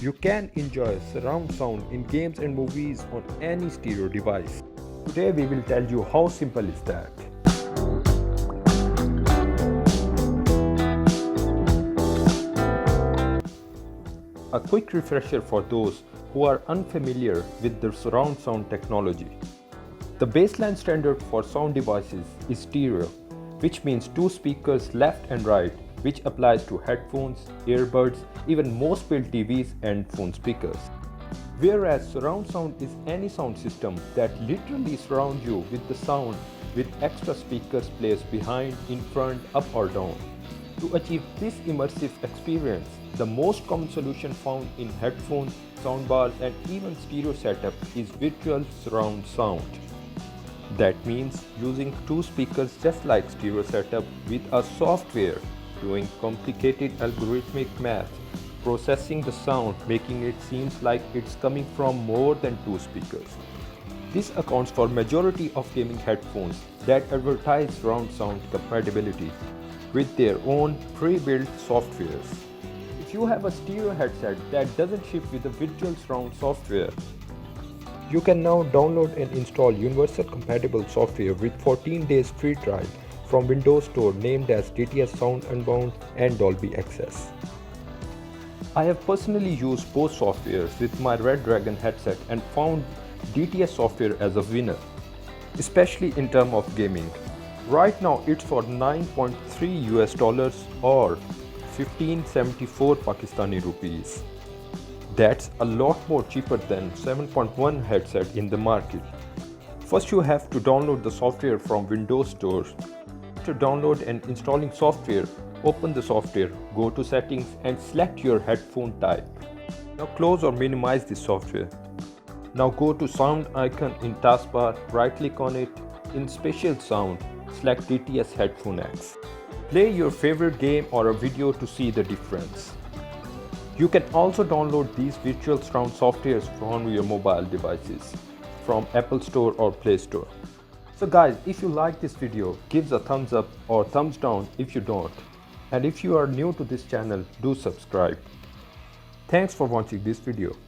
You can enjoy surround sound in games and movies on any stereo device. Today we will tell you how simple is that. A quick refresher for those who are unfamiliar with the surround sound technology. The baseline standard for sound devices is stereo, which means two speakers left and right, which applies to headphones, earbuds, even most built TVs and phone speakers. Whereas surround sound is any sound system that literally surrounds you with the sound with extra speakers placed behind, in front, up or down. To achieve this immersive experience, the most common solution found in headphones, soundbars and even stereo setup is virtual surround sound. That means using two speakers just like stereo setup with a software doing complicated algorithmic math, processing the sound, making it seems like it's coming from more than two speakers. This accounts for majority of gaming headphones that advertise surround sound compatibility with their own pre-built softwares. If you have a stereo headset that doesn't ship with the virtual surround software, you can now download and install universal compatible software with 14 days free trial from Windows Store named as DTS Sound Unbound and Dolby Access. I have personally used both softwares with my Red Dragon headset and found DTS software as a winner, especially in terms of gaming. Right now it's for $9.3 US or 1574 Pakistani rupees. That's a lot more cheaper than 7.1 headset in the market. First you have to download the software from Windows Store. To download and installing software, open the software, go to settings and select your headphone type. Now close or minimize the software. Now go to sound icon in taskbar, right click on it. In spatial sound, select DTS Headphone X. Play your favorite game or a video to see the difference. You can also download these virtual surround softwares from your mobile devices from Apple Store or Play Store. So guys, if you like this video, give a thumbs up or thumbs down if you don't. And if you are new to this channel, do subscribe. Thanks for watching this video.